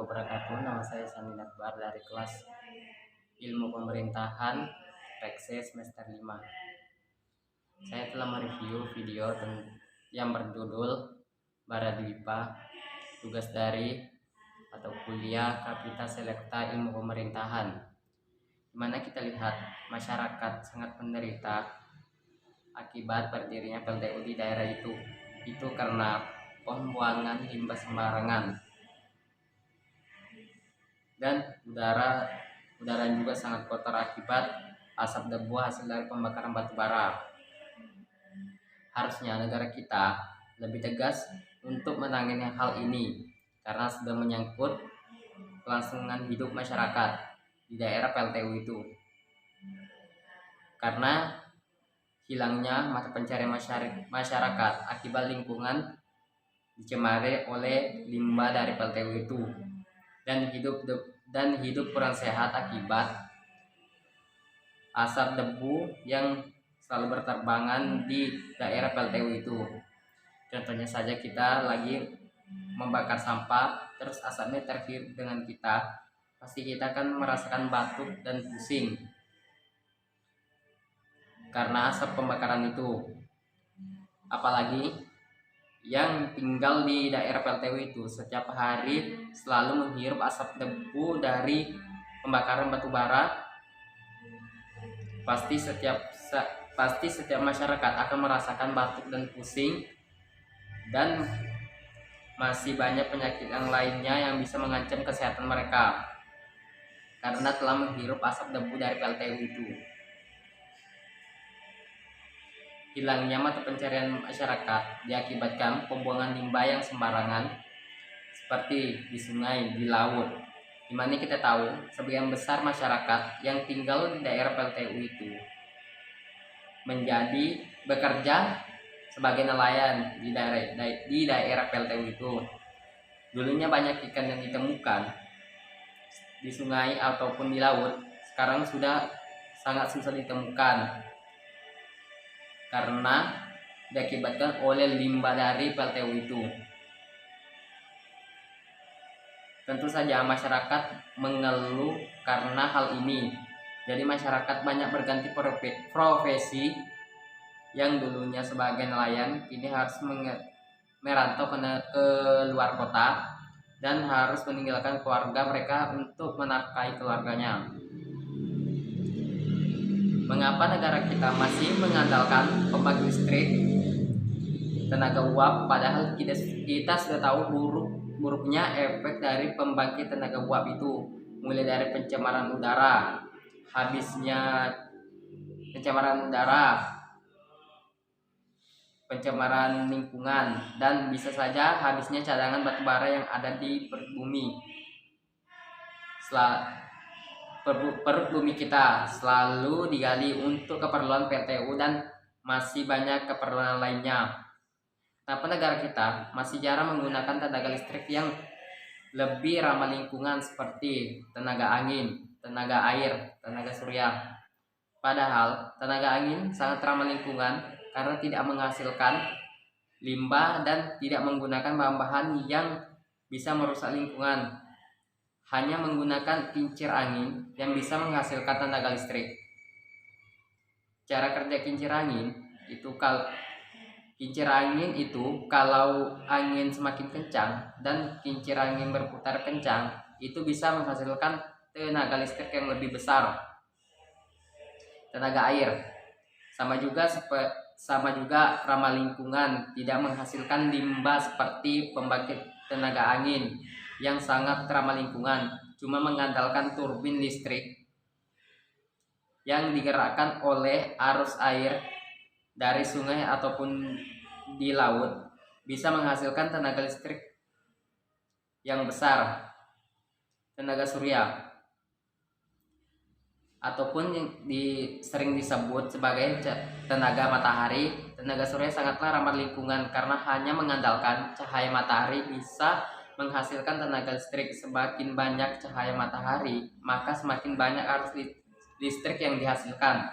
wabarakatuh. Nama saya Samin Akbar dari kelas Ilmu Pemerintahan Rekse semester 5. Saya telah mereview video yang berjudul Baradwipa, tugas dari atau kuliah Kapita Selekta Ilmu Pemerintahan, di mana kita lihat masyarakat sangat menderita akibat berdirinya PLTU di daerah itu. Itu karena pembuangan limbah sembarangan, dan udara juga sangat kotor akibat asap debu hasil dari pembakaran batu bara. Harusnya negara kita lebih tegas untuk menangani hal ini karena sudah menyangkut kelangsungan hidup masyarakat di daerah PLTU itu. Karena hilangnya mata pencarian masyarakat akibat lingkungan dicemari oleh limbah dari PLTU itu, dan hidup kurang sehat akibat asap debu yang selalu berterbangan di daerah PLTU itu. Contohnya saja, kita lagi membakar sampah terus asapnya terhirup dengan kita, pasti kita akan merasakan batuk dan pusing karena asap pembakaran itu. Apalagi yang tinggal di daerah PLTU itu setiap hari selalu menghirup asap debu dari pembakaran batu bara. Pasti setiap masyarakat akan merasakan batuk dan pusing, dan masih banyak penyakit yang lainnya yang bisa mengancam kesehatan mereka karena telah menghirup asap debu dari PLTU itu. Hilangnya mata pencarian masyarakat diakibatkan pembuangan limbah yang sembarangan seperti di sungai, di laut, dimana kita tahu sebagian besar masyarakat yang tinggal di daerah PLTU itu bekerja sebagai nelayan di daerah PLTU itu. Dulunya banyak ikan yang ditemukan di sungai ataupun di laut, sekarang sudah sangat susah ditemukan karena diakibatkan oleh limbah dari PLTU itu. Tentu saja masyarakat mengeluh karena hal ini. Jadi masyarakat banyak berganti profesi. Yang dulunya sebagai nelayan kini harus merantau ke luar kota dan harus meninggalkan keluarga mereka untuk menafkahi keluarganya. Mengapa negara kita masih mengandalkan pembangkit listrik tenaga uap, padahal kita sudah tahu buruknya efek dari pembangkit tenaga uap itu, mulai dari pencemaran udara, habisnya pencemaran udara, pencemaran lingkungan, dan bisa saja habisnya cadangan batu bara yang ada di perut bumi. Perut bumi kita selalu digali untuk keperluan PLTU dan masih banyak keperluan lainnya. Tapi negara kita masih jarang menggunakan tenaga listrik yang lebih ramah lingkungan seperti tenaga angin, tenaga air, tenaga surya. Padahal tenaga angin sangat ramah lingkungan karena tidak menghasilkan limbah dan tidak menggunakan bahan-bahan yang bisa merusak lingkungan. Hanya menggunakan kincir angin yang bisa menghasilkan tenaga listrik. Cara kerja kincir angin itu kalau angin semakin kencang dan kincir angin berputar kencang, itu bisa menghasilkan tenaga listrik yang lebih besar. Tenaga air sama juga ramah lingkungan, tidak menghasilkan limbah seperti pembangkit tenaga angin yang sangat ramah lingkungan, cuma mengandalkan turbin listrik yang digerakkan oleh arus air dari sungai ataupun di laut, bisa menghasilkan tenaga listrik yang besar. Tenaga surya ataupun yang sering disebut sebagai tenaga matahari, tenaga surya sangatlah ramah lingkungan karena hanya mengandalkan cahaya matahari bisa menghasilkan tenaga listrik. Semakin banyak cahaya matahari, maka semakin banyak arus listrik yang dihasilkan.